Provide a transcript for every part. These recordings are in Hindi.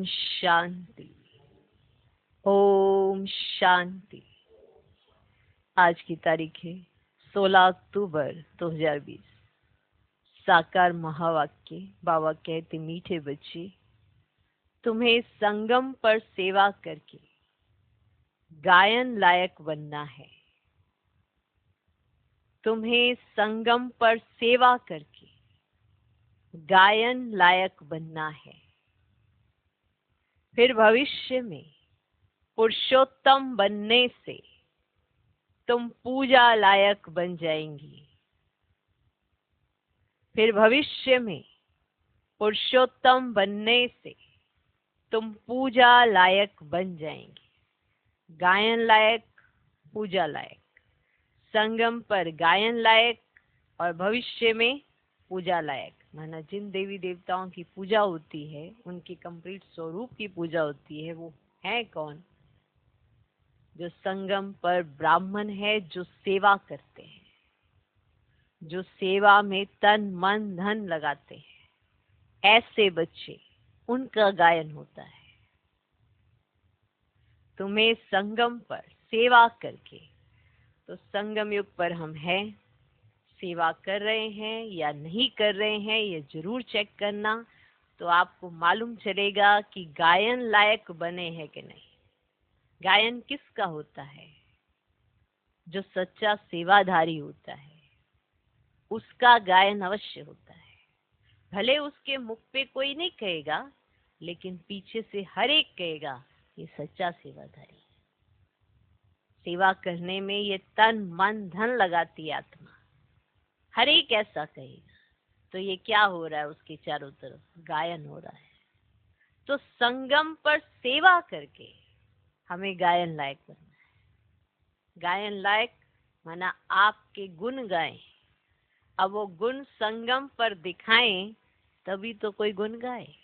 ओम शांति। ओम शांति। आज की तारीख है 16 अक्टूबर 2020। साकार महावाक्य। बाबा कहते, मीठे बच्चे, तुम्हें संगम पर सेवा करके गायन लायक बनना है। तुम्हें संगम पर सेवा करके गायन लायक बनना है। फिर भविष्य में पुरुषोत्तम बनने से तुम पूजा लायक बन जाएंगी। फिर भविष्य में पुरुषोत्तम बनने से तुम पूजा लायक बन जाएंगे। गायन लायक, पूजा लायक। संगम पर गायन लायक और भविष्य में पूजा लायक। माना जिन देवी देवताओं की पूजा होती है, उनके कंप्लीट स्वरूप की पूजा होती है, वो है कौन? जो संगम पर ब्राह्मण है, जो सेवा करते हैं, जो सेवा में तन मन धन लगाते हैं, ऐसे बच्चे, उनका गायन होता है। तुम्हें संगम पर सेवा करके, तो संगम युग पर हम हैं, सेवा कर रहे हैं या नहीं कर रहे हैं, ये जरूर चेक करना, तो आपको मालूम चलेगा कि गायन लायक बने हैं कि नहीं। गायन किसका होता है? जो सच्चा सेवाधारी होता है, उसका गायन अवश्य होता है। भले उसके मुख पे कोई नहीं कहेगा, लेकिन पीछे से हर एक कहेगा, ये सच्चा सेवाधारी है। सेवा करने में ये तन मन धन लगाती आत्मा, हर एक ऐसा कहेगा। तो ये क्या हो रहा है? उसके चारों तरफ गायन हो रहा है। तो संगम पर सेवा करके हमें गायन लायक बनना है। गायन लायक माना आपके गुण गाएं। अब वो गुण संगम पर दिखाएं, तभी तो कोई गुण गाए।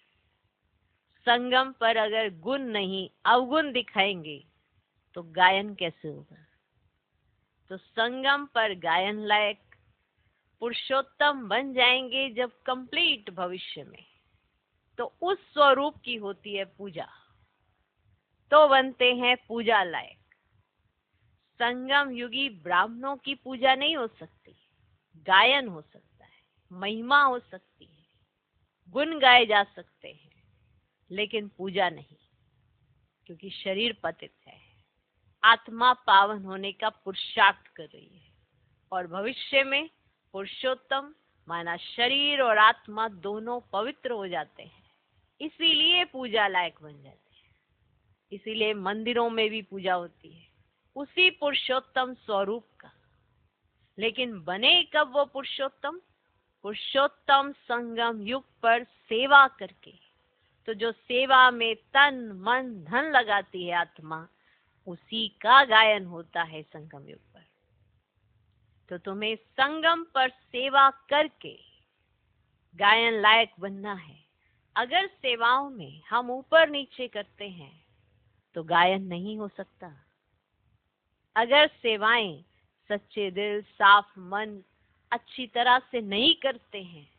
संगम पर अगर गुण नहीं, अवगुण दिखाएंगे, तो गायन कैसे होगा? तो संगम पर गायन लायक, पुरुषोत्तम बन जाएंगे जब कंप्लीट भविष्य में, तो उस स्वरूप की होती है पूजा, तो बनते हैं पूजा लायक। संगम युगी ब्राह्मणों की पूजा नहीं हो सकती, गायन हो सकता है, महिमा हो सकती है, गुण गाए जा सकते हैं, लेकिन पूजा नहीं, क्योंकि शरीर पतित है, आत्मा पावन होने का पुरुषार्थ कर रही है। और भविष्य में पुरुषोत्तम माना शरीर और आत्मा दोनों पवित्र हो जाते हैं, इसीलिए पूजा लायक बन जाते हैं। इसीलिए मंदिरों में भी पूजा होती है, उसी पुरुषोत्तम स्वरूप का। लेकिन बने कब वो पुरुषोत्तम? पुरुषोत्तम संगम युग पर सेवा करके। तो जो सेवा में तन मन धन लगाती है आत्मा, उसी का गायन होता है संगम युग पर। तो तुम्हें संगम पर सेवा करके गायन लायक बनना है। अगर सेवाओं में हम ऊपर नीचे करते हैं, तो गायन नहीं हो सकता। अगर सेवाएं सच्चे दिल, साफ मन, अच्छी तरह से नहीं करते हैं,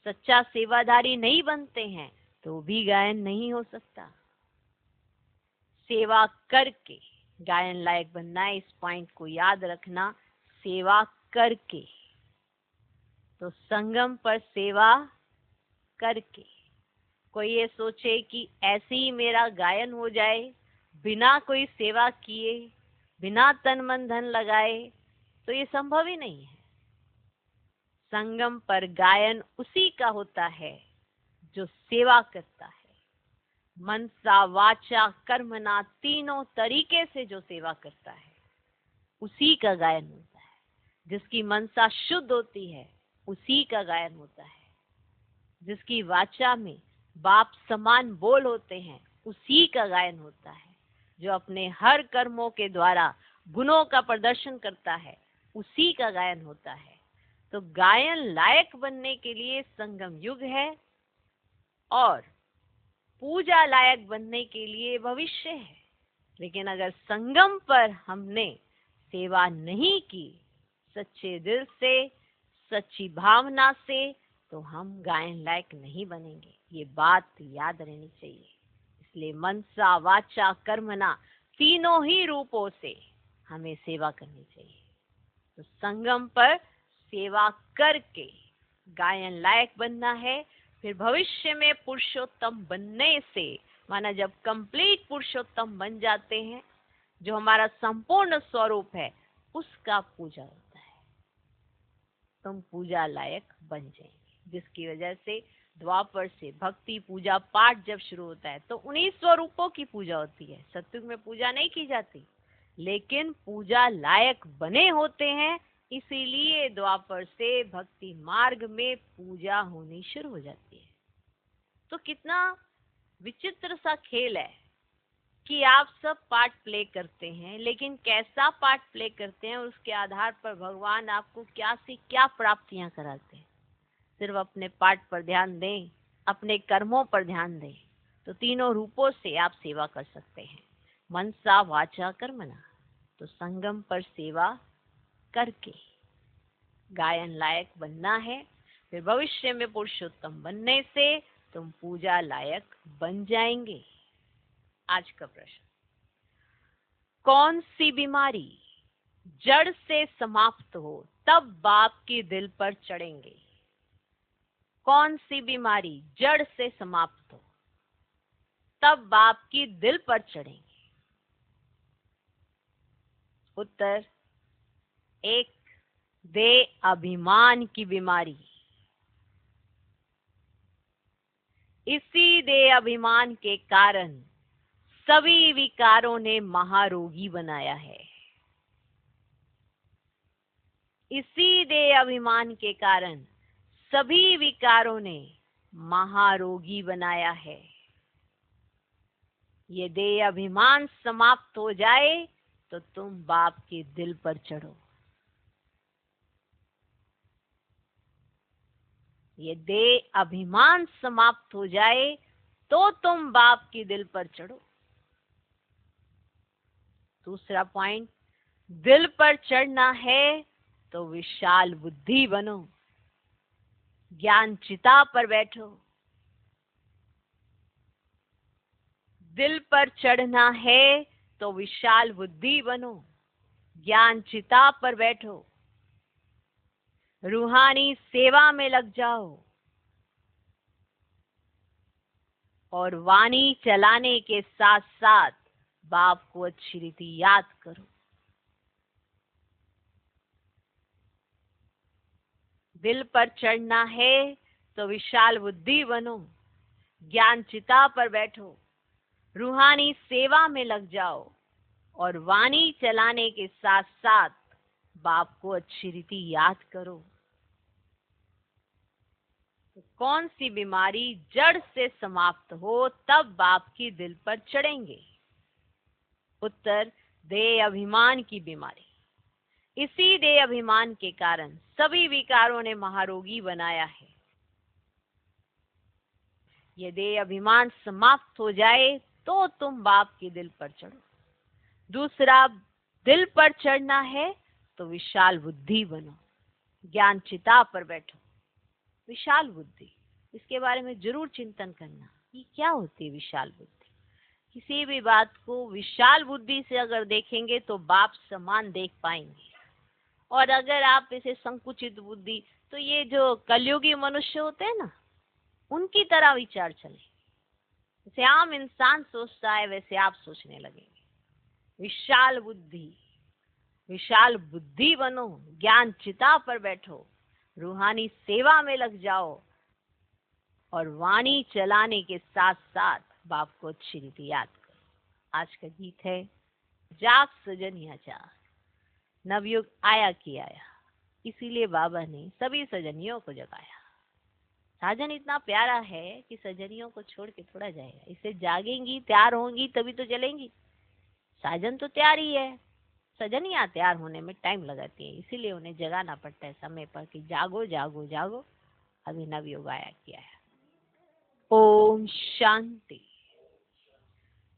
सच्चा सेवाधारी नहीं बनते हैं, तो भी गायन नहीं हो सकता। सेवा करके गायन लायक बनना है, इस पॉइंट को याद रखना। सेवा करके, तो संगम पर सेवा करके। कोई ये सोचे कि ऐसे ही मेरा गायन हो जाए, बिना कोई सेवा किए, बिना तन मन धन लगाए, तो ये संभव ही नहीं है। संगम पर गायन उसी का होता है जो सेवा करता है। मनसा वाचा कर्मणा, तीनों तरीके से जो सेवा करता है, उसी का गायन होता है। जिसकी मनसा शुद्ध होती है, उसी का गायन होता है। जिसकी वाचा में बाप समान बोल होते हैं, उसी का गायन होता है। जो अपने हर कर्मों के द्वारा गुणों का प्रदर्शन करता है, उसी का गायन होता है। तो गायन लायक बनने के लिए संगम युग है, और पूजा लायक बनने के लिए भविष्य है। लेकिन अगर संगम पर हमने सेवा नहीं की सच्चे दिल से, सच्ची भावना से, तो हम गायन लायक नहीं बनेंगे। ये बात याद रहनी चाहिए। इसलिए मनसा वाचा कर्मणा तीनों ही रूपों से हमें सेवा करनी चाहिए। तो संगम पर सेवा करके गायन लायक बनना है। फिर भविष्य में पुरुषोत्तम बनने से, माना जब कंप्लीट पुरुषोत्तम बन जाते हैं, जो हमारा संपूर्ण स्वरूप है उसका पूजा होता है, तुम पूजा लायक बन जाएंगे। जिसकी वजह से द्वापर से भक्ति पूजा पाठ जब शुरू होता है तो उन्हीं स्वरूपों की पूजा होती है। सत्युग में पूजा नहीं की जाती, लेकिन पूजा लायक बने होते हैं, इसीलिए द्वापर से भक्ति मार्ग में पूजा होनी शुरू हो जाती है। तो कितना विचित्र सा खेल है कि आप सब पार्ट प्ले करते हैं, लेकिन कैसा पार्ट प्ले करते हैं उसके आधार पर भगवान आपको क्या से क्या प्राप्तियां कराते हैं। सिर्फ अपने पार्ट पर ध्यान दें, अपने कर्मों पर ध्यान दें, तो तीनों रूपों से आप सेवा कर सकते हैं, मनसा वाचा कर्मणा। तो संगम पर सेवा करके गायन लायक बनना है। फिर भविष्य में पुरुषोत्तम बनने से तुम पूजा लायक बन जाएंगे। आज का प्रश्न, कौन सी बीमारी जड़ से समाप्त हो तब बाप की दिल पर चढ़ेंगे? कौन सी बीमारी जड़ से समाप्त हो तब बाप की दिल पर चढ़ेंगे? उत्तर, एक, दे अभिमान की बीमारी। इसी दे अभिमान के कारण सभी विकारों ने महारोगी बनाया है। इसी दे अभिमान के कारण सभी विकारों ने महारोगी बनाया है। ये देह अभिमान समाप्त हो जाए तो तुम बाप के दिल पर चढ़ो। ये देह अभिमान समाप्त हो जाए तो तुम बाप के दिल पर चढ़ो। दूसरा पॉइंट, दिल पर चढ़ना है तो विशाल बुद्धि बनो, ज्ञान चिता पर बैठो। दिल पर चढ़ना है तो विशाल बुद्धि बनो, ज्ञान चिता पर बैठो, रूहानी सेवा में लग जाओ और वाणी चलाने के साथ साथ बाप को अच्छी रीति याद करो। दिल पर चढ़ना है तो विशाल बुद्धि बनो, ज्ञान चिता पर बैठो, रूहानी सेवा में लग जाओ और वाणी चलाने के साथ साथ बाप को अच्छी रीति याद करो। तो कौन सी बीमारी जड़ से समाप्त हो तब बाप की दिल पर चढ़ेंगे? उत्तर, देह अभिमान की बीमारी। इसी देह अभिमान के कारण सभी विकारों ने महारोगी बनाया है। ये देह अभिमान समाप्त हो जाए तो तुम बाप के दिल पर चढ़ो। दूसरा, दिल पर चढ़ना है तो विशाल बुद्धि बनो, ज्ञान चिता पर बैठो। विशाल बुद्धि, इसके बारे में जरूर चिंतन करना, ये क्या होती है विशाल बुद्धि। किसी भी बात को विशाल बुद्धि से अगर देखेंगे तो बाप समान देख पाएंगे, और अगर आप इसे संकुचित बुद्धि, तो ये जो कलयुगी मनुष्य होते हैं ना, उनकी तरह विचार चले। जैसे आम इंसान सोचता है वैसे आप सोचने लगेंगे। विशाल बुद्धि, विशाल बुद्धि बनो, ज्ञान चिता पर बैठो, रूहानी सेवा में लग जाओ और वाणी चलाने के साथ साथ बाप को अच्छी रीति याद करो। आज का गीत है, जाग सजनिया जाग, नवयुग आया कि आया। इसीलिए बाबा ने सभी सजनियों को जगाया। साजन इतना प्यारा है कि सजनियों को छोड़ के थोड़ा जाएगा। इसे जागेंगी, तैयार होंगी तभी तो चलेंगी। साजन तो तैयार ही है, सजनियां तैयार होने में टाइम लगाती है, इसीलिए उन्हें जगाना पड़ता है समय पर कि जागो जागो जागो, अभी नवयुग आया कि आया। ओम शांति।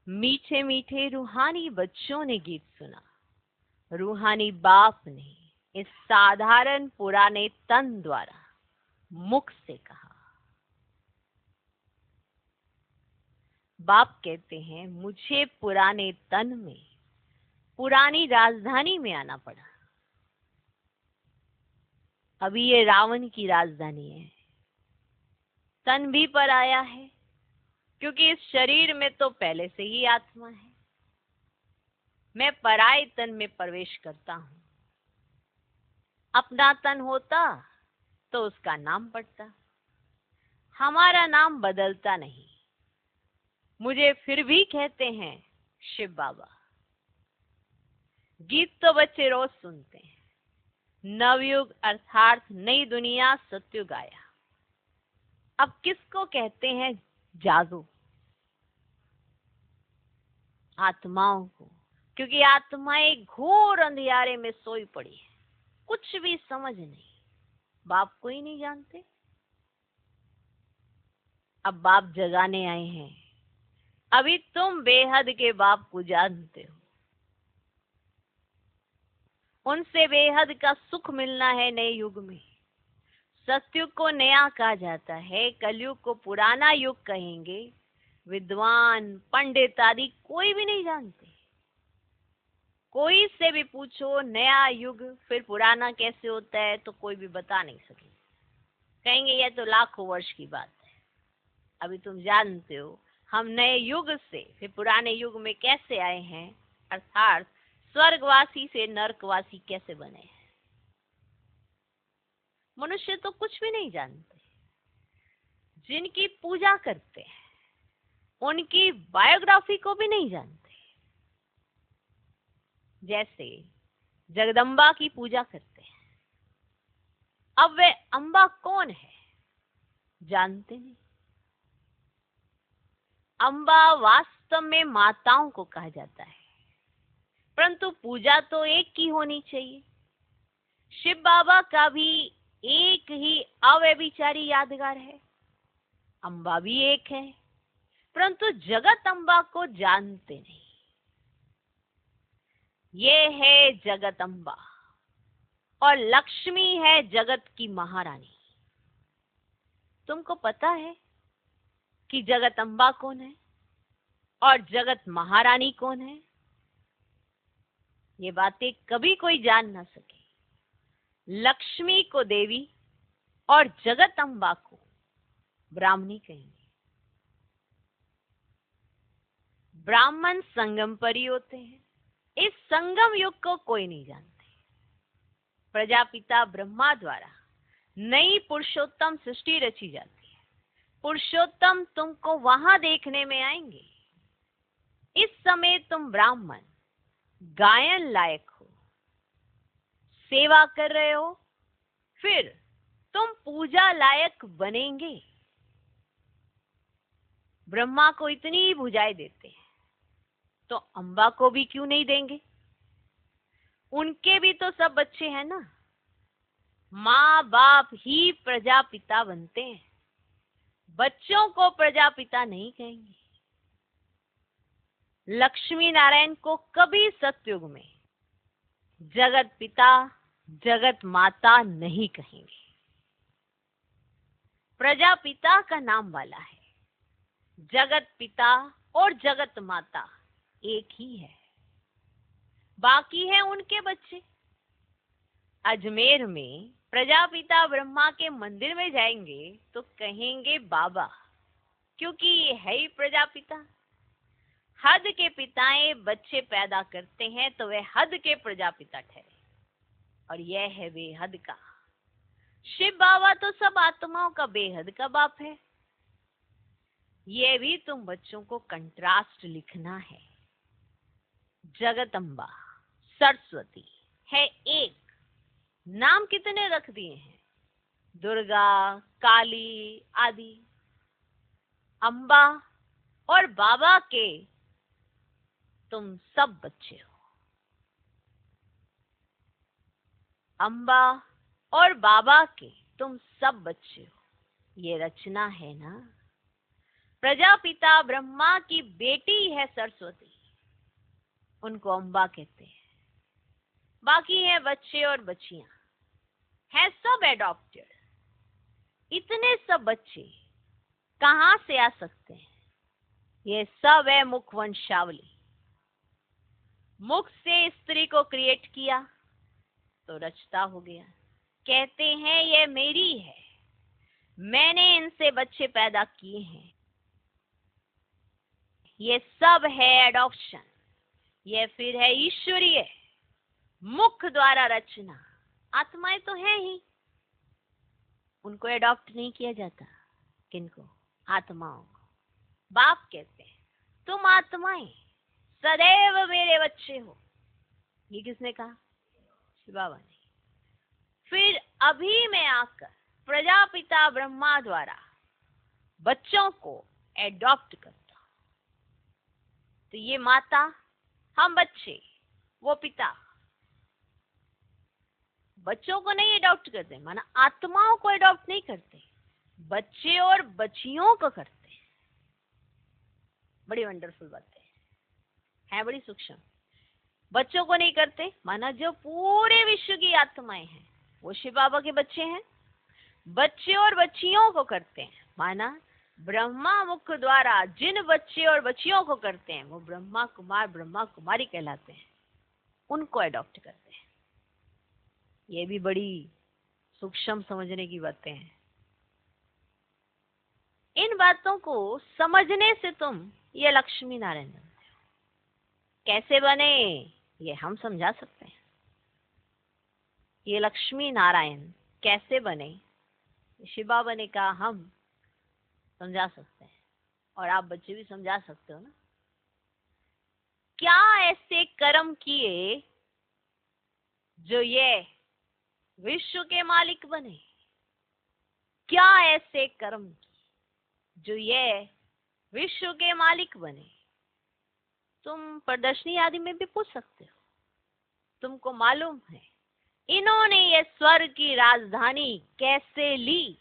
मीठे मीठे रूहानी बच्चों ने गीत सुना। रूहानी बाप ने इस साधारण पुराने तन द्वारा मुख से कहा। बाप कहते हैं मुझे पुराने तन में, पुरानी राजधानी में आना पड़ा। अभी ये रावण की राजधानी है। तन भी पर आया है क्योंकि इस शरीर में तो पहले से ही आत्मा है। मैं पराये तन में प्रवेश करता हूं। अपना तन होता तो उसका नाम पड़ता, हमारा नाम बदलता नहीं। मुझे फिर भी कहते हैं शिव बाबा। गीत तो बच्चे रोज सुनते हैं, नवयुग अर्थात नई दुनिया सतयुग आया। अब किसको कहते हैं जागो? आत्माओं को, क्योंकि आत्माएं घोर अंधियारे में सोई पड़ी है, कुछ भी समझ नहीं, बाप को ही नहीं जानते। अब बाप जगाने आए हैं। अभी तुम बेहद के बाप को जानते हो। उनसे बेहद का सुख मिलना है नए युग में। सतयुग को नया कहा जाता है, कलयुग को पुराना युग कहेंगे। विद्वान पंडित आदि कोई भी नहीं जानते। कोई से भी पूछो नया युग फिर पुराना कैसे होता है तो कोई भी बता नहीं सके। कहेंगे यह तो लाखों वर्ष की बात है। अभी तुम जानते हो हम नए युग से फिर पुराने युग में कैसे आए हैं, अर्थात स्वर्गवासी से नरकवासी कैसे बने हैं। मनुष्य तो कुछ भी नहीं जानते। जिनकी पूजा करते हैं उनकी बायोग्राफी को भी नहीं जानते। जैसे जगदम्बा की पूजा करते हैं, अब वे अम्बा कौन है जानते नहीं। अम्बा वास्तव में माताओं को कहा जाता है, परंतु पूजा तो एक की होनी चाहिए। शिव बाबा का भी एक ही अव्यभिचारी यादगार है, अम्बा भी एक है, परंतु जगत अम्बा को जानते नहीं। ये है जगत अम्बा और लक्ष्मी है जगत की महारानी। तुमको पता है कि जगत अम्बा कौन है और जगत महारानी कौन है? ये बातें कभी कोई जान ना सके। लक्ष्मी को देवी और जगत अम्बा को ब्राह्मणी कहेंगे। ब्राह्मण संगम परी होते हैं। इस संगम युग को कोई नहीं जानते। प्रजापिता ब्रह्मा द्वारा नई पुरुषोत्तम सृष्टि रची जाती है। पुरुषोत्तम तुमको वहां देखने में आएंगे। इस समय तुम ब्राह्मण गायन लायक हो, सेवा कर रहे हो, फिर तुम पूजा लायक बनेंगे। ब्रह्मा को इतनी भुजाएं देते हैं तो अम्बा को भी क्यों नहीं देंगे? उनके भी तो सब बच्चे हैं ना। माँ बाप ही प्रजापिता बनते हैं, बच्चों को प्रजापिता नहीं कहेंगे। लक्ष्मी नारायण को कभी सतयुग में जगत पिता जगत माता नहीं कहेंगे। प्रजापिता का नाम वाला है, जगत पिता और जगत माता एक ही है, बाकी है उनके बच्चे। अजमेर में प्रजापिता ब्रह्मा के मंदिर में जाएंगे तो कहेंगे बाबा, क्योंकि ये है ही प्रजापिता। हद के पिताएं बच्चे पैदा करते हैं तो वे हद के प्रजापिता ठहरे, और यह है बेहद का। शिव बाबा तो सब आत्माओं का बेहद का बाप है। ये भी तुम बच्चों को कंट्रास्ट लिखना है। जगदम्बा सरस्वती है एक, नाम कितने रख दिए हैं, दुर्गा काली आदि। अम्बा और बाबा के तुम सब बच्चे हो। अम्बा और बाबा के तुम सब बच्चे हो। ये रचना है ना। प्रजापिता ब्रह्मा की बेटी है सरस्वती, उनको अम्बा कहते हैं। बाकी है बच्चे और बच्चियां, है सब एडॉप्टेड। इतने सब बच्चे कहां से आ सकते हैं? ये सब है मुख वंशावली। मुख से स्त्री को क्रिएट किया तो रचता हो गया। कहते हैं ये मेरी है, मैंने इनसे बच्चे पैदा किए हैं। ये सब है एडॉप्शन। ये फिर है ईश्वरीय मुख द्वारा रचना। आत्माएं तो है ही, उनको एडॉप्ट नहीं किया जाता। किनको? आत्माओं को। बाप कहते हैं तुम आत्माएं सदैव मेरे बच्चे हो। ये किसने कहा? शिव बाबा ने। फिर अभी मैं आकर प्रजापिता ब्रह्मा द्वारा बच्चों को एडॉप्ट करता हूं। तो ये माता, हम बच्चे, वो पिता। बच्चों को नहीं एडॉप्ट करते, माना आत्माओं को एडॉप्ट नहीं करते, बच्चे और बच्चियों को करते हैं। बड़ी वंडरफुल बात है बड़ी सूक्ष्म। बच्चों को नहीं करते, माना जो पूरे विश्व की आत्माएं हैं वो शिव बाबा के बच्चे हैं। बच्चे और बच्चियों को करते हैं, माना ब्रह्मा मुख द्वारा जिन बच्चे और बच्चियों को करते हैं वो ब्रह्मा कुमार ब्रह्मा कुमारी कहलाते हैं, उनको एडॉप्ट करते हैं। ये भी बड़ी सूक्ष्म समझने की बातें हैं। इन बातों को समझने से तुम ये लक्ष्मी नारायण बनते हो। कैसे बने ये हम समझा सकते हैं। ये लक्ष्मी नारायण कैसे बने शिव बाबा ने कहा हम समझा सकते हैं, और आप बच्चे भी समझा सकते हो ना। क्या ऐसे कर्म किए जो ये विश्व के मालिक बने? क्या ऐसे कर्म किए जो ये विश्व के मालिक बने? तुम प्रदर्शनी आदि में भी पूछ सकते हो। तुमको मालूम है इन्होंने ये स्वर्ग की राजधानी कैसे ली?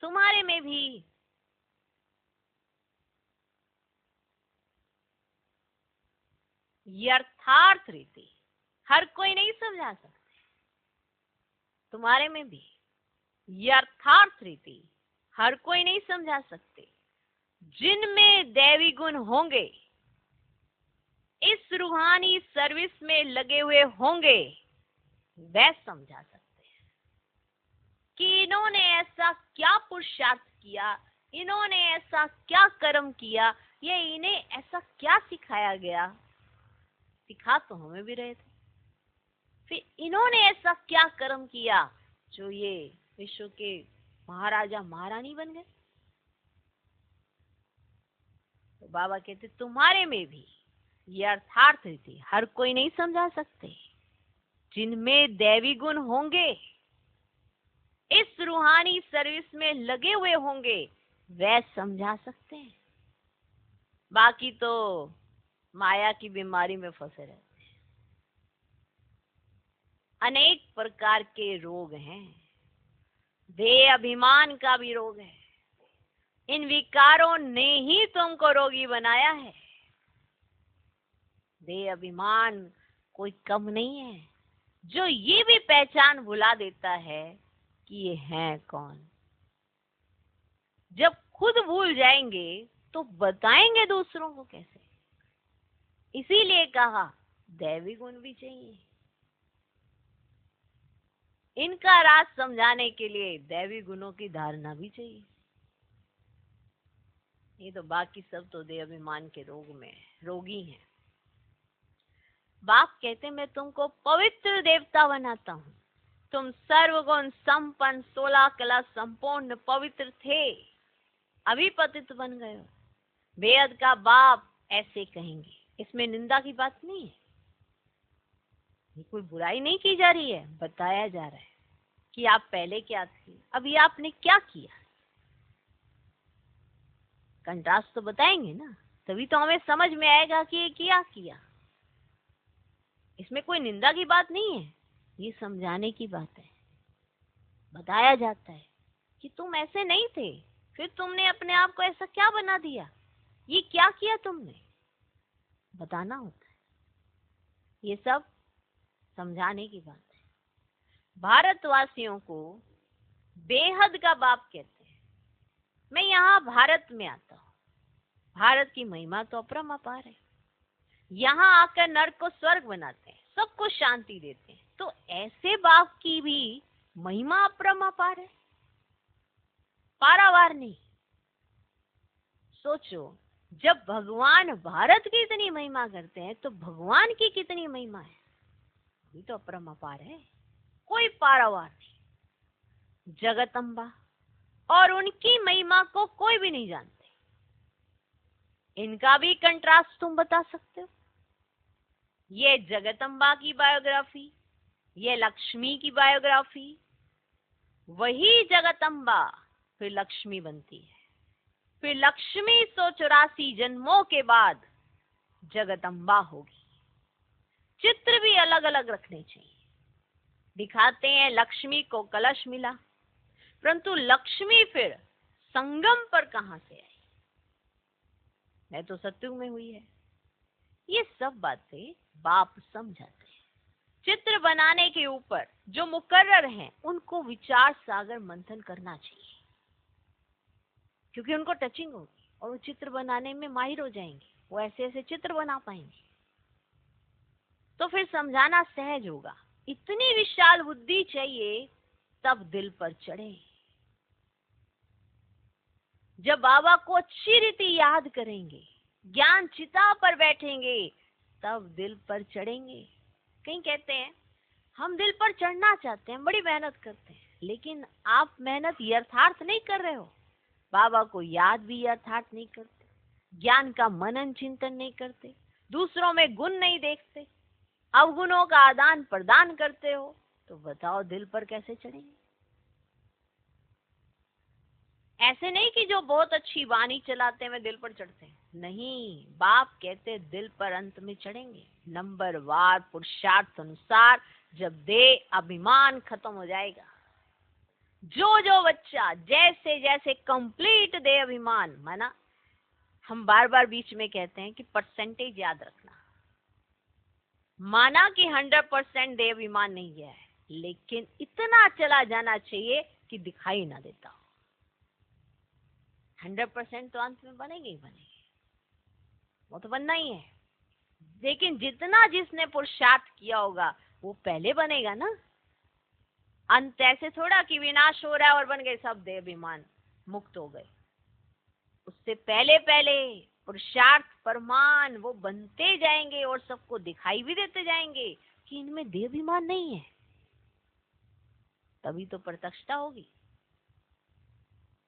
तुम्हारे में भी यथार्थ रीति हर कोई नहीं समझा सकते। तुम्हारे में भी यथार्थ रीति हर कोई नहीं समझा सकते। जिनमें दैवी गुण होंगे, इस रूहानी सर्विस में लगे हुए होंगे, वह समझा सकते हैं कि इन्होंने ऐसा क्या पुरुषार्थ किया, इन्होंने ऐसा क्या कर्म किया, ये इन्हें ऐसा क्या सिखाया गया। सिखा तो हमें भी रहे थे, फिर इन्होंने ऐसा क्या कर्म किया जो ये विश्व के महाराजा महारानी बन गए। तो बाबा कहते तुम्हारे में भी यथार्थ रीति हर कोई नहीं समझा सकते। जिनमें दैवी गुण होंगे, इस रूहानी सर्विस में लगे हुए होंगे, वह समझा सकते हैं। बाकी तो माया की बीमारी में फंसे रहते हैं। अनेक प्रकार के रोग हैं। देह अभिमान का भी रोग है। इन विकारों ने ही तुमको रोगी बनाया है। देह अभिमान कोई कम नहीं है, जो ये भी पहचान भुला देता है कि ये है कौन। जब खुद भूल जाएंगे तो बताएंगे दूसरों को कैसे। इसीलिए कहा दैवी गुण भी चाहिए। इनका राज समझाने के लिए दैवी गुणों की धारणा भी चाहिए। ये तो बाकी सब तो देह अभिमान के रोग में रोगी हैं। बाप कहते मैं तुमको पवित्र देवता बनाता हूँ। तुम सर्वगुण संपन्न 16 कला संपूर्ण पवित्र थे, अभी पतित बन गए हो। बेहद का बाप ऐसे कहेंगे। इसमें निंदा की बात नहीं है, ये कोई बुराई नहीं की जा रही है, बताया जा रहा है कि आप पहले क्या थे, अभी आपने क्या किया। कंट्रास्ट तो बताएंगे ना, तभी तो हमें समझ में आएगा कि ये क्या किया। इसमें कोई निंदा की बात नहीं है, ये समझाने की बात है। बताया जाता है कि तुम ऐसे नहीं थे, फिर तुमने अपने आप को ऐसा क्या बना दिया, ये क्या किया तुमने, बताना होता है। ये सब समझाने की बात है। भारतवासियों को बेहद का बाप कहते हैं। मैं यहाँ भारत में आता हूँ, भारत की महिमा तो अपरंपार है। यहाँ आकर नर्क को स्वर्ग बनाते हैं, सबको शांति देते हैं। तो ऐसे बाप की भी महिमा अपरंपार है, पारावार नहीं। सोचो, जब भगवान भारत की इतनी महिमा करते हैं तो भगवान की कितनी महिमा है, ये तो अपरंपार है, कोई पारावार नहीं। जगदम्बा और उनकी महिमा को कोई भी नहीं जानते। इनका भी कंट्रास्ट तुम बता सकते हो? ये जगदम्बा की बायोग्राफी, ये लक्ष्मी की बायोग्राफी, वही जगदम्बा फिर लक्ष्मी बनती है, फिर लक्ष्मी 184 जन्मों के बाद जगदम्बा होगी। चित्र भी अलग अलग रखने चाहिए। दिखाते हैं लक्ष्मी को कलश मिला, परंतु लक्ष्मी फिर संगम पर कहां से आई? मैं तो सत्युग में हुई है। ये सब बातें बाप समझाते हैं। चित्र बनाने के ऊपर जो मुकर्रर हैं उनको विचार सागर मंथन करना चाहिए, क्योंकि उनको टचिंग होगी और वो चित्र बनाने में माहिर हो जाएंगे। वो ऐसे ऐसे चित्र बना पाएंगे, तो फिर समझाना सहज होगा। इतनी विशाल बुद्धि चाहिए, तब दिल पर चढ़े। जब बाबा को अच्छी रीति याद करेंगे, ज्ञान चिता पर बैठेंगे, तब दिल पर चढ़ेंगे। कहीं कहते हैं हम दिल पर चढ़ना चाहते हैं, बड़ी मेहनत करते हैं, लेकिन आप मेहनत यथार्थ नहीं कर रहे हो। बाबा को याद भी यथार्थ नहीं करते, ज्ञान का मनन चिंतन नहीं करते, दूसरों में गुण नहीं देखते, अवगुणों का आदान प्रदान करते हो, तो बताओ दिल पर कैसे चढ़ेंगे? ऐसे नहीं कि जो बहुत अच्छी वाणी चलाते हैं वे दिल पर चढ़ते हैं, नहीं। बाप कहते दिल पर अंत में चढ़ेंगे। नंबर वार पुरुषार्थ अनुसार जब देह अभिमान खत्म हो जाएगा, जो बच्चा जैसे जैसे कंप्लीट देह अभिमान, माना हम बार बार बीच में कहते हैं कि परसेंटेज याद रखना, माना कि 100% देह अभिमान नहीं गया है, लेकिन इतना चला जाना चाहिए कि दिखाई ना देता हो। 100% तो अंत में बनेंगे ही बनेंगे, वो तो बनना ही है। लेकिन जितना जिसने पुरुषार्थ किया होगा वो पहले बनेगा ना। अंत ऐसे थोड़ा कि विनाश हो रहा है और बन गए सब, देह अभिमान मुक्त हो गए। उससे पहले पहले पुरुषार्थ परमान वो बनते जाएंगे और सबको दिखाई भी देते जाएंगे कि इनमें देह अभिमान नहीं है, तभी तो प्रत्यक्षता होगी।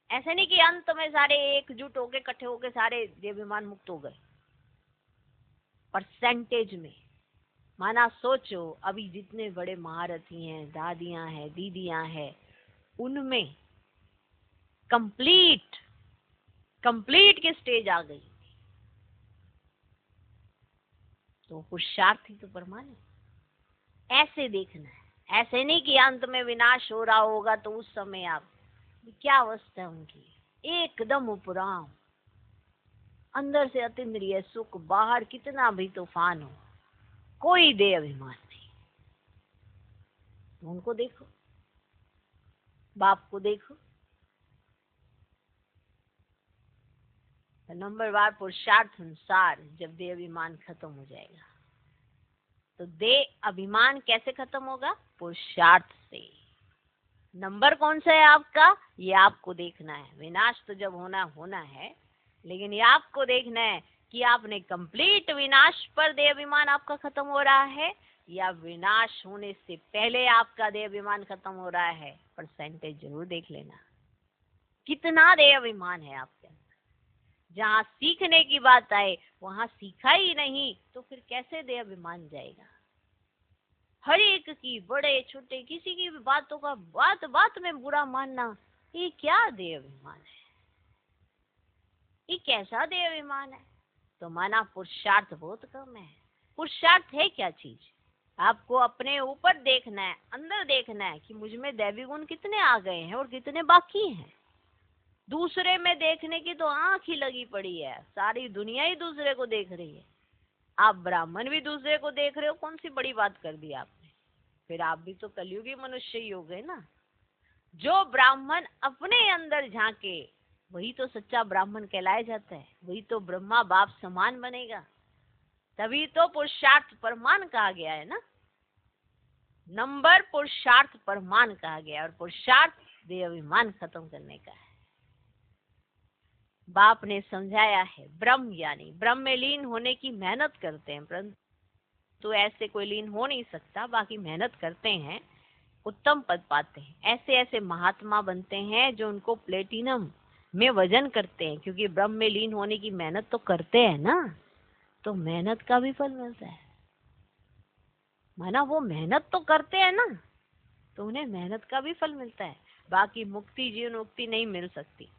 ऐसे नहीं कि अंत में सारे एकजुट होके इकट्ठे होके सारे देहाभिमान मुक्त हो गए। परसेंटेज में माना, सोचो अभी जितने बड़े महारथी हैं, दादियां हैं, दीदियां हैं, उनमें कंप्लीट की स्टेज आ गई, तो पुरुषार्थ ही तो परमान है। ऐसे देखना है, ऐसे नहीं कि अंत में विनाश हो रहा होगा तो उस समय आप, क्या अवस्था है उनकी, एकदम उपराम, अंदर से अतीन्द्रिय सुख, बाहर कितना भी तूफान हो, कोई देह अभिमान नहीं। उनको देखो, बाप को देखो। नंबर वार पुरुषार्थ अनुसार जब देह अभिमान खत्म हो जाएगा, तो देह अभिमान कैसे खत्म होगा? पुरुषार्थ से। नंबर कौन सा है आपका? ये आपको देखना है। विनाश तो जब होना है, लेकिन ये आपको देखना है कि आपने कंप्लीट विनाश पर देह अभिमान आपका खत्म हो रहा है, या विनाश होने से पहले आपका देह अभिमान खत्म हो रहा है। परसेंटेज जरूर देख लेना, कितना देह अभिमान है आपके अंदर। जहाँ सीखने की बात आए वहां सीखा ही नहीं, तो फिर कैसे देह अभिमान जाएगा? हर एक की, बड़े छोटे, किसी की भी बातों का बात में बुरा मानना, ये क्या देह अभिमान है? ये कैसा देह अभिमान है? तो माना पुरुषार्थ बहुत कम है। पुरुषार्थ है क्या चीज? आपको अपने ऊपर देखना है, अंदर देखना है कि मुझ में दैवी गुण कितने आ गए हैं और कितने बाकी हैं। दूसरे में देखने की तो आंख ही लगी पड़ी है, सारी दुनिया ही दूसरे को देख रही है। आप ब्राह्मण भी दूसरे को देख रहे हो, कौन सी बड़ी बात कर दी आपने? फिर आप भी तो कलयुगी मनुष्य ही हो गए ना। जो ब्राह्मण अपने अंदर झांके वही तो सच्चा ब्राह्मण कहलाया जाता है, वही तो ब्रह्मा बाप समान बनेगा। तभी तो पुरुषार्थ परमान कहा गया है ना, नंबर पुरुषार्थ परमान कहा गया, और पुरुषार्थ देह अभिमान खत्म करने का है। बाप ने समझाया है, ब्रह्म ज्ञानी ब्रह्म में लीन होने की मेहनत करते हैं, परंतु ऐसे कोई लीन हो नहीं सकता, बाकी मेहनत करते हैं, उत्तम पद पाते हैं। ऐसे ऐसे महात्मा बनते हैं जो उनको प्लेटिनम में वजन करते हैं, क्योंकि ब्रह्म में लीन होने की मेहनत तो करते हैं ना, तो मेहनत का भी फल मिलता है। माना वो मेहनत तो करते हैं ना, तो उन्हें मेहनत का भी फल मिलता है। बाकी मुक्ति जीवन मुक्ति नहीं मिल सकती।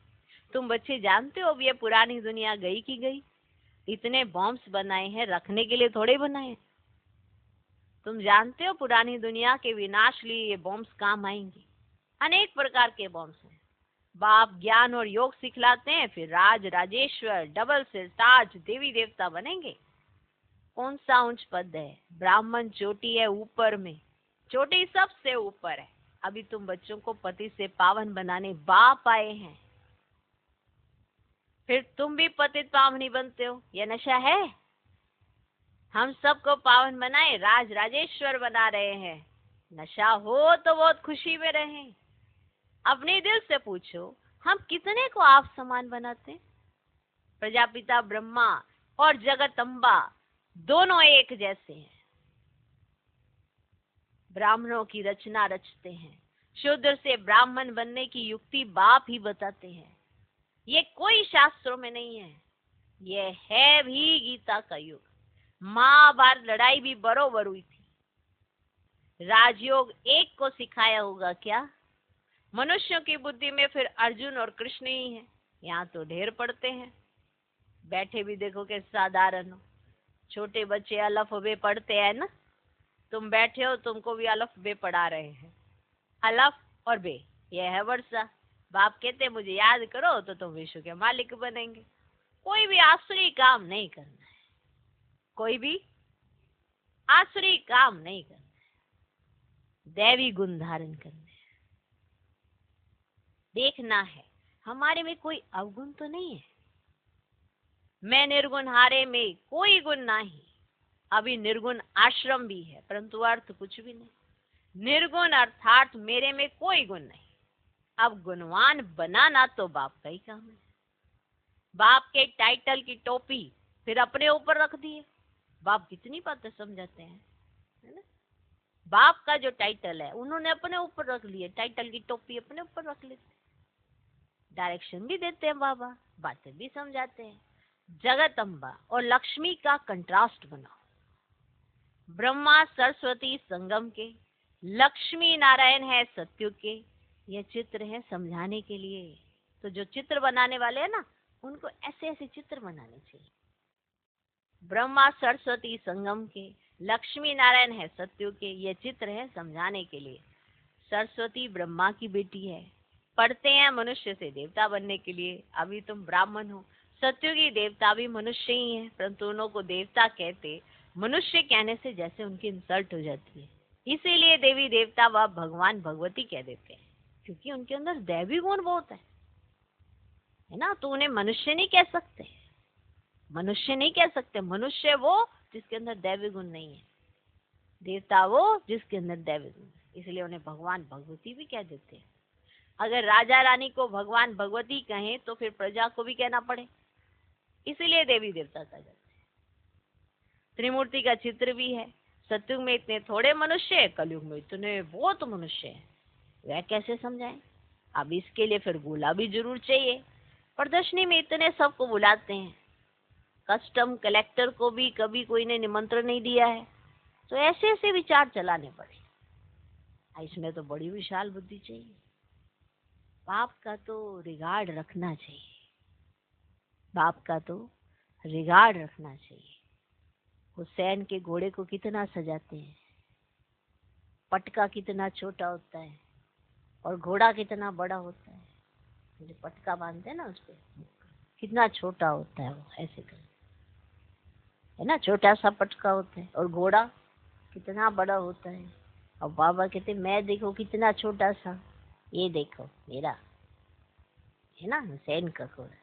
तुम बच्चे जानते हो अब ये पुरानी दुनिया गई की गई, इतने बॉम्ब्स बनाए हैं, रखने के लिए थोड़े बनाए। तुम जानते हो पुरानी दुनिया के विनाश लिए ये बॉम्ब्स काम आएंगे। अनेक प्रकार के बॉम्ब्स हैं। बाप ज्ञान और योग सिखलाते हैं, फिर राज राजेश्वर डबल सिर ताज देवी देवता बनेंगे। कौन सा उच्च पद है? ब्राह्मण चोटी है ऊपर में, चोटी सबसे ऊपर है। अभी तुम बच्चों को पति से पावन बनाने बाप आए हैं, फिर तुम भी पतित पावनी बनते हो। यह नशा है? हम सबको पावन बनाए, राज राजेश्वर बना रहे हैं। नशा हो तो बहुत खुशी में रहें। अपने दिल से पूछो, हम कितने को आप समान बनाते? प्रजापिता ब्रह्मा और जगत अम्बा दोनों एक जैसे हैं। ब्राह्मणों की रचना रचते हैं, शूद्र से ब्राह्मण बनने की युक्ति बाप ही बताते हैं। ये कोई शास्त्रों में नहीं है, ये है भी गीता का युग। महाभारत लड़ाई भी बरोबर हुई थी। राजयोग एक को सिखाया होगा क्या? मनुष्यों की बुद्धि में फिर अर्जुन और कृष्ण ही है। यहाँ तो ढेर पड़ते हैं, बैठे भी देखो कि साधारण हो। छोटे बच्चे अलफ बे पढ़ते हैं ना, तुम बैठे हो, तुमको भी अलफ बे पढ़ा रहे हैं। अलफ और बे, यह है वर्षा। बाप कहते मुझे याद करो तो तुम विश्व के मालिक बनेंगे। कोई भी आसुरी काम नहीं करना है, कोई भी आसुरी काम नहीं करना है, दैवी गुण धारण करना है। देखना है हमारे में कोई अवगुण तो नहीं है। मैं निर्गुण हारे में कोई गुण नहीं। अभी निर्गुण आश्रम भी है, परंतु अर्थ कुछ भी नहीं। निर्गुण अर्थात मेरे में कोई गुण नहीं। अब गुणवान बनाना तो बाप का ही काम है। बाप के टाइटल की टोपी फिर अपने ऊपर रख दिए। बाप कितनी बातें समझाते हैं, है ना? बाप का जो टाइटल है उन्होंने अपने ऊपर रख लिए, टाइटल की टोपी अपने ऊपर रख लेते। डायरेक्शन भी देते हैं बाबा, बातें भी समझाते हैं। जगत अम्बा और लक्ष्मी का कंट्रास्ट बनाओ। ब्रह्मा सरस्वती संगम के, लक्ष्मी नारायण है सत्युग के। ये चित्र है समझाने के लिए। तो जो चित्र बनाने वाले हैं ना, उनको ऐसे ऐसे चित्र बनाने चाहिए। ब्रह्मा सरस्वती संगम के, लक्ष्मी नारायण है सत्युग के। ये चित्र है समझाने के लिए। सरस्वती ब्रह्मा की बेटी है, पढ़ते हैं मनुष्य से देवता बनने के लिए। अभी तुम ब्राह्मण हो, सत्युगी देवता भी मनुष्य ही है, परंतु उन्हों को देवता कहते मनुष्य कहने से जैसे उनकी इंसल्ट हो जाती है। इसीलिए देवी देवता व भगवान भगवती कह देते हैं, क्योंकि उनके अंदर दैवी गुण बहुत है ना। तो उन्हें मनुष्य नहीं कह सकते, मनुष्य नहीं कह सकते। मनुष्य वो जिसके अंदर दैवी गुण नहीं है, देवता वो जिसके अंदर दैवी गुण है। इसलिए उन्हें भगवान भगवती भी कह देते हैं। अगर राजा रानी को भगवान भगवती कहें तो फिर प्रजा को भी कहना पड़े, इसीलिए देवी देवता कहा जाता है। त्रिमूर्ति का चित्र भी है। सतयुग में इतने थोड़े मनुष्य है, कलयुग में इतने बहुत मनुष्य है। वह कैसे समझाएं? अब इसके लिए फिर गोला भी जरूर चाहिए। प्रदर्शनी में इतने सबको बुलाते हैं, कस्टम कलेक्टर को भी कभी कोई ने निमंत्रण नहीं दिया है, तो ऐसे ऐसे विचार चलाने पड़े। इसमें तो बड़ी विशाल बुद्धि चाहिए। बाप का तो रिगार्ड रखना चाहिए, बाप का तो रिगार्ड रखना चाहिए। हुसैन के घोड़े को कितना सजाते हैं, पटका कितना छोटा होता है और घोड़ा कितना बड़ा होता है। जो पटका बांधते हैं ना उस पे, कितना छोटा होता है वो, ऐसे कर, है ना, छोटा सा पटका होता है। और घोड़ा कितना बड़ा होता है। और बाबा कहते मैं देखो कितना छोटा सा, ये देखो मेरा, है ना, हुसैन का घोड़ा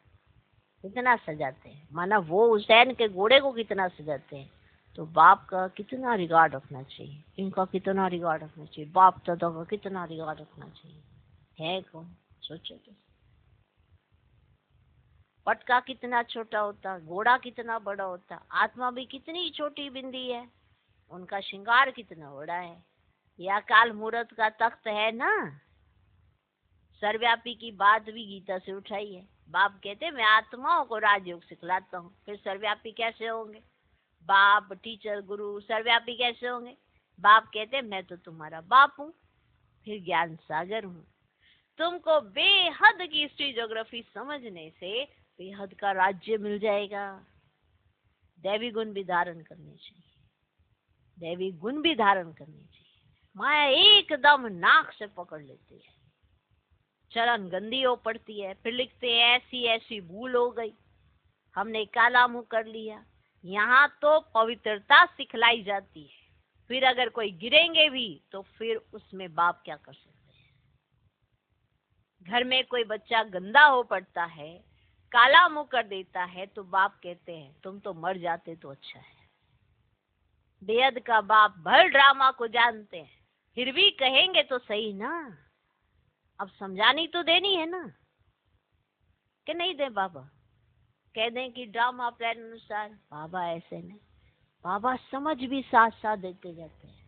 कितना सजाते हैं, माना वो हुसैन के घोड़े को कितना सजाते हैं, तो बाप का कितना रिगार्ड रखना चाहिए, इनका कितना रिगार्ड रखना चाहिए, बाप दादा का कितना रिगार्ड रखना चाहिए। है कौन, सोचो तो। पटका कितना छोटा होता, घोड़ा कितना बड़ा होता, आत्मा भी कितनी छोटी बिंदी है, उनका श्रृंगार कितना बड़ा है। या काल मूर्त का तख्त है ना, सर्वव्यापी की बात भी गीता से उठाई है। बाप कहते मैं आत्माओं को राजयोग सिखलाता हूँ, फिर सर्वव्यापी कैसे होंगे? बाप, टीचर, गुरु सर्वव्यापी कैसे होंगे? बाप कहते मैं तो तुम्हारा बाप हूँ, फिर ज्ञान सागर हूँ। तुमको बेहद की हिस्ट्री ज्योग्राफी समझने से बेहद का राज्य मिल जाएगा। दैवी गुण भी धारण करने चाहिए, दैवी गुण भी धारण करने चाहिए। माया एकदम नाक से पकड़ लेती है, चरण गंदी हो पड़ती है, फिर लिखते हैं ऐसी ऐसी भूल हो गई, हमने काला मुंह कर लिया। यहाँ तो पवित्रता सिखलाई जाती है, फिर अगर कोई गिरेंगे भी तो फिर उसमें बाप क्या कर सकते हैं? घर में कोई बच्चा गंदा हो पड़ता है, काला मुंह कर देता है, तो बाप कहते हैं तुम तो मर जाते तो अच्छा है। बेहद का बाप भर ड्रामा को जानते हैं, फिर भी कहेंगे तो सही ना, अब समझानी तो देनी है ना, कि नहीं दे बाबा? कह दें कि ड्रामा प्लान अनुसार, बाबा ऐसे नहीं, बाबा समझ भी साथ साथ देते जाते हैं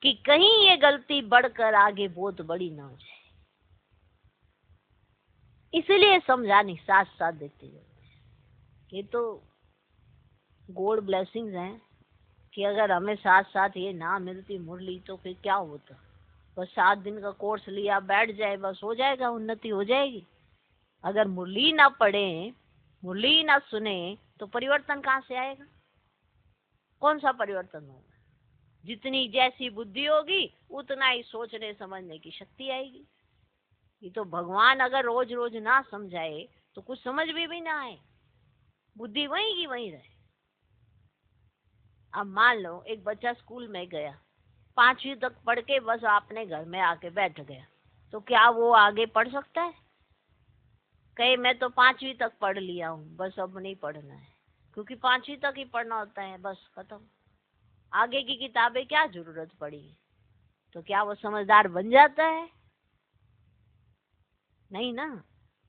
कि कहीं ये गलती बढ़कर आगे बहुत बड़ी ना हो जाए, इसलिए समझानी साथ साथ देते जाते हैं। ये तो गॉड ब्लेसिंग्स हैं कि अगर हमें साथ साथ ये ना मिलती मुरली तो फिर क्या होता? बस 7 दिन का कोर्स लिया, बैठ जाए, बस हो जाएगा, उन्नति हो जाएगी। अगर मुरली ना पढ़े, मुरली ना सुने, तो परिवर्तन कहाँ से आएगा? कौन सा परिवर्तन होगा? जितनी जैसी बुद्धि होगी उतना ही सोचने समझने की शक्ति आएगी। ये तो भगवान अगर रोज रोज ना समझाए तो कुछ समझ भी ना आए, बुद्धि वहीं की वहीं रहे। अब मान लो एक बच्चा स्कूल में गया, 5वीं तक पढ़ के बस अपने घर में आके बैठ गया, तो क्या वो आगे पढ़ सकता है? कहे मैं तो 5वीं तक पढ़ लिया हूँ, बस अब नहीं पढ़ना है, क्योंकि 5वीं तक ही पढ़ना होता है, बस खत्म, आगे की किताबें क्या जरूरत पड़ी? तो क्या वो समझदार बन जाता है? नहीं ना।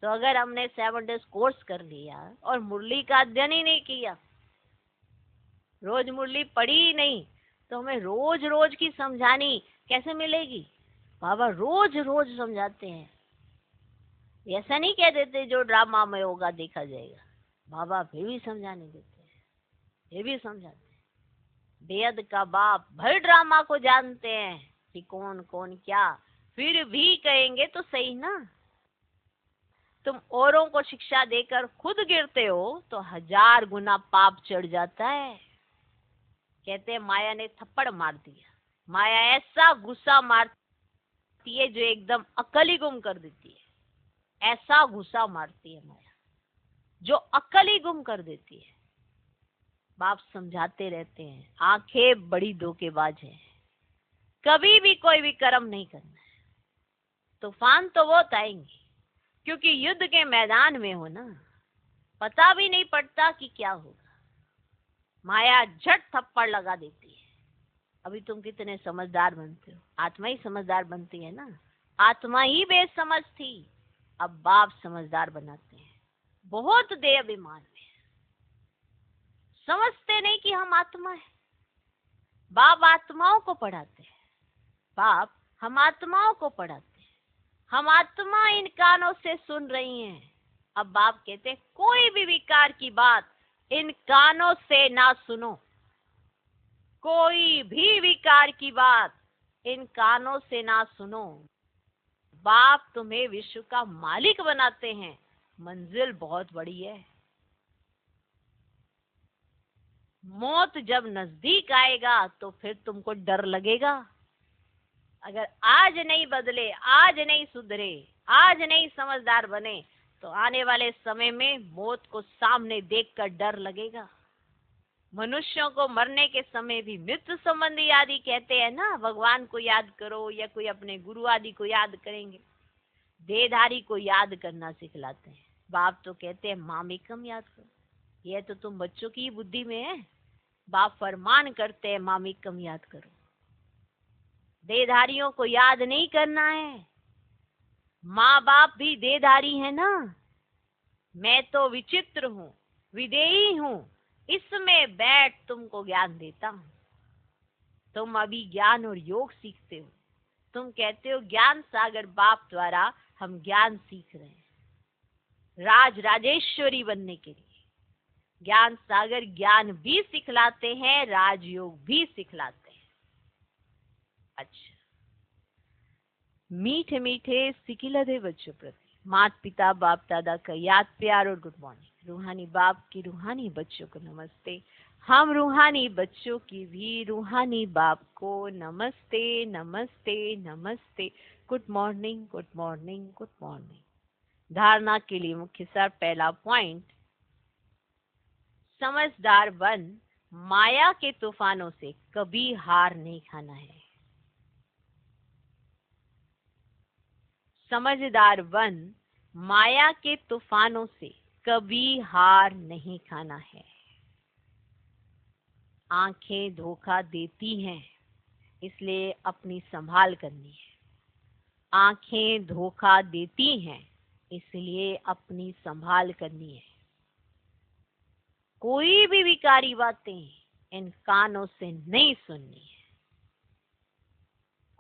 तो अगर हमने 7 डेज कोर्स कर लिया और मुरली का अध्ययन ही नहीं किया, रोज मुरली पढ़ी ही नहीं, तो हमें रोज रोज की समझानी कैसे मिलेगी? बाबा रोज रोज समझाते हैं, ऐसा नहीं कह देते जो ड्रामा में होगा देखा जाएगा। बाबा फिर भी समझाने देते हैं, फिर भी समझाते हैं। बेहद का बाप भर ड्रामा को जानते हैं कि कौन कौन क्या, फिर भी कहेंगे तो सही ना। तुम औरों को शिक्षा देकर खुद गिरते हो तो 1000 गुना पाप चढ़ जाता है। कहते हैं माया ने थप्पड़ मार दिया, माया ऐसा गुस्सा मारती है जो एकदम अकल ही गुम कर देती है, ऐसा गुस्सा मारती है माया जो अकल ही गुम कर देती है। बाप समझाते रहते हैं, आंखें बड़ी धोखेबाज है, कभी भी कोई भी कर्म नहीं करना है। तूफान तो वो आएंगे, क्योंकि युद्ध के मैदान में हो ना, पता भी नहीं पड़ता कि क्या होगा, माया झट थप्पड़ लगा देती है। अभी तुम कितने समझदार बनते हो, आत्मा ही समझदार बनती है ना, आत्मा ही बेसमझ थी, अब बाप समझदार बनाते हैं। बहुत देह अभिमान में समझते नहीं कि हम आत्मा है। बाप आत्माओं को पढ़ाते हैं, बाप हम आत्माओं को पढ़ाते हैं, हम आत्मा इन कानों से सुन रही हैं। अब बाप कहते हैं कोई भी विकार की बात इन कानों से ना सुनो, कोई भी विकार की बात इन कानों से ना सुनो। बाप तुम्हें विश्व का मालिक बनाते हैं, मंजिल बहुत बड़ी है। मौत जब नजदीक आएगा तो फिर तुमको डर लगेगा। अगर आज नहीं बदले, आज नहीं सुधरे, आज नहीं समझदार बने, तो आने वाले समय में मौत को सामने देखकर डर लगेगा। मनुष्यों को मरने के समय भी मृत्यु संबंधी आदि कहते हैं ना, भगवान को याद करो या कोई अपने गुरु आदि को याद करेंगे, देहधारी को याद करना सिखलाते हैं। बाप तो कहते हैं मामेकम याद करो। यह तो तुम बच्चों की बुद्धि में है। बाप फरमान करते हैं मामेकम याद करो। देहधारियों को याद नहीं करना है। माँ बाप भी देहधारी है ना। मैं तो विचित्र हूँ, विदेही हूँ, इसमें बैठ तुमको ज्ञान देता हूँ। तुम अभी ज्ञान और योग सीखते हो। तुम कहते हो ज्ञान सागर बाप द्वारा हम ज्ञान सीख रहे हैं, राज राजेश्वरी बनने के लिए। ज्ञान सागर ज्ञान भी सिखलाते हैं, राजयोग भी सिखलाते हैं। अच्छा, मीठे मीठे सिकिलधे बच्चों प्रति माता पिता बाप दादा का याद प्यार और गुड मॉर्निंग। रूहानी बाप की रूहानी बच्चों को नमस्ते। हम रूहानी बच्चों की भी रूहानी बाप को नमस्ते नमस्ते नमस्ते। Good morning good morning good morning. धारणा के लिए मुख्य सार। पहला पॉइंट, समझदार बन, माया के तूफानों से कभी हार नहीं खाना है। समझदार बन, माया के तूफानों से कभी हार नहीं खाना है। आंखें धोखा देती हैं, इसलिए अपनी संभाल करनी है। आंखें धोखा देती हैं, इसलिए अपनी संभाल करनी है। कोई भी विकारी बातें इन कानों से नहीं सुननी है।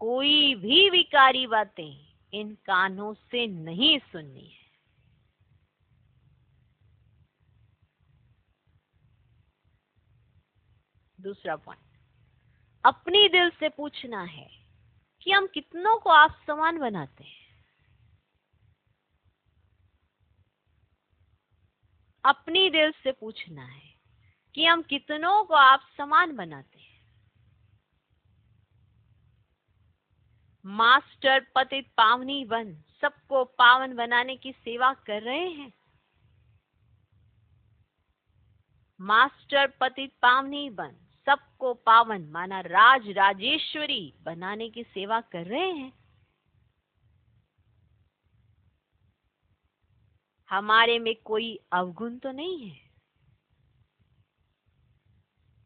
कोई भी विकारी बातें इन कानों से नहीं सुननी है। दूसरा पॉइंट, अपनी दिल से पूछना है कि हम कितनों को आप समान बनाते हैं। अपनी दिल से पूछना है कि हम कितनों को आप समान बनाते हैं। मास्टर पतित पावनी बन, सबको पावन बनाने की सेवा कर रहे हैं। मास्टर पतित पावनी बन, सबको पावन माना राज राजेश्वरी बनाने की सेवा कर रहे हैं। हमारे में कोई अवगुण तो नहीं है।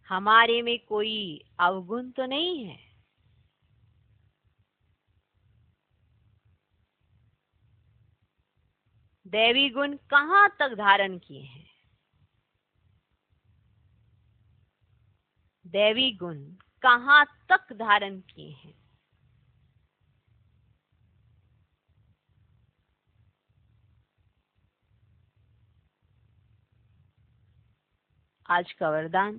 हमारे में कोई अवगुण तो नहीं है। दैवी गुण कहां तक धारण किए हैं? दैवी गुण कहां तक धारण किए हैं? आज का वरदान,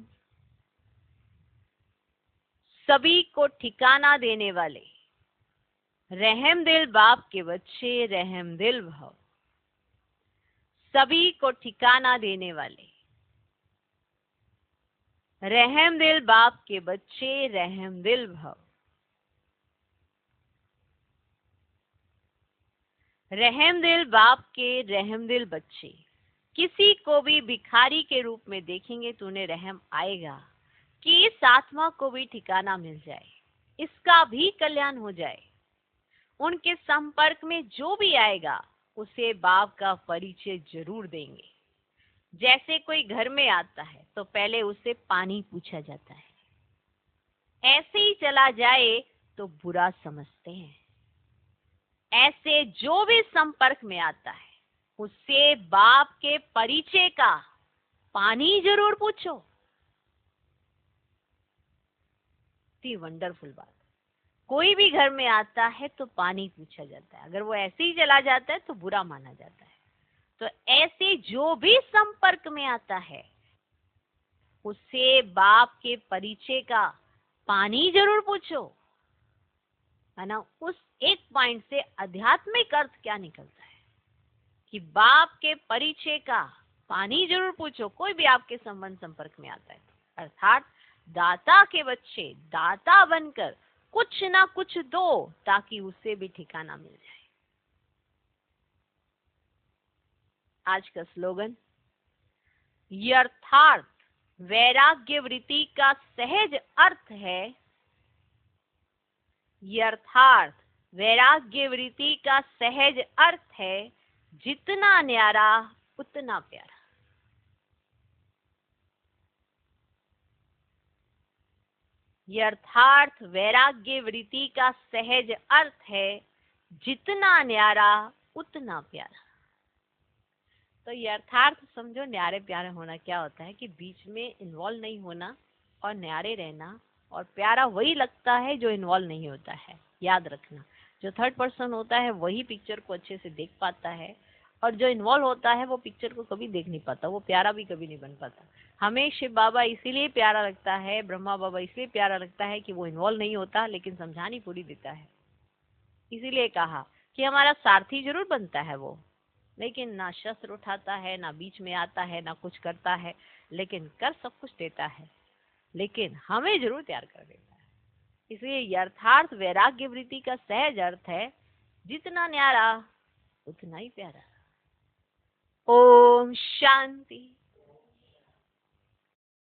सभी को ठिकाना देने वाले रहमदिल बाप के बच्चे रहमदिल भव। सभी को ठिकाना देने वाले रहमदिल बाप के बच्चे रहमदिल भव। रहमदिल बाप के रहमदिल बच्चे किसी को भी भिखारी के रूप में देखेंगे तो उन्हें रहम आएगा कि इस आत्मा को भी ठिकाना मिल जाए, इसका भी कल्याण हो जाए। उनके संपर्क में जो भी आएगा उसे बाप का परिचय जरूर देंगे। जैसे कोई घर में आता है तो पहले उसे पानी पूछा जाता है, ऐसे ही चला जाए तो बुरा समझते हैं। ऐसे जो भी संपर्क में आता है उससे बाप के परिचय का पानी जरूर पूछो। इतनी वंडरफुल बात। कोई भी घर में आता है तो पानी पूछा जाता है, अगर वो ऐसे ही चला जाता है तो बुरा माना जाता है। तो ऐसे जो भी संपर्क में आता है उससे बाप के परिचय का पानी जरूर पूछो, है ना। उस एक पॉइंट से आध्यात्मिक अर्थ क्या निकलता है कि बाप के परिचय का पानी जरूर पूछो। कोई भी आपके संपर्क में आता है तो, अर्थात दाता के बच्चे दाता बनकर कुछ ना कुछ दो ताकि उसे भी ठिकाना मिल जाए। आज का स्लोगन, यथार्थ वैराग्य वृत्ति का सहज अर्थ है, यथार्थ वैराग्य वृत्ति का सहज अर्थ है जितना न्यारा उतना प्यारा। यथार्थ वैराग्य वृत्ति का सहज अर्थ है जितना न्यारा उतना प्यारा। तो यथार्थ समझो, न्यारे प्यारे होना क्या होता है कि बीच में इन्वॉल्व नहीं होना और न्यारे रहना, और प्यारा वही लगता है जो इन्वॉल्व नहीं होता है। याद रखना, जो थर्ड पर्सन होता है वही पिक्चर को अच्छे से देख पाता है, और जो इन्वॉल्व होता है वो पिक्चर को कभी देख नहीं पाता, वो प्यारा भी कभी नहीं बन पाता। हमें शिव बाबा इसीलिए प्यारा लगता है, ब्रह्मा बाबा इसलिए प्यारा लगता है कि वो इन्वॉल्व नहीं होता लेकिन समझानी पूरी देता है। इसीलिए कहा कि हमारा सारथी जरूर बनता है वो, लेकिन ना शस्त्र उठाता है, ना बीच में आता है, ना कुछ करता है, लेकिन कर सब कुछ देता है, लेकिन हमें जरूर तैयार कर देता है। इसलिए यथार्थ वैराग्य वृत्ति का सहज अर्थ है जितना न्यारा उतना ही प्यारा। ओम शांति।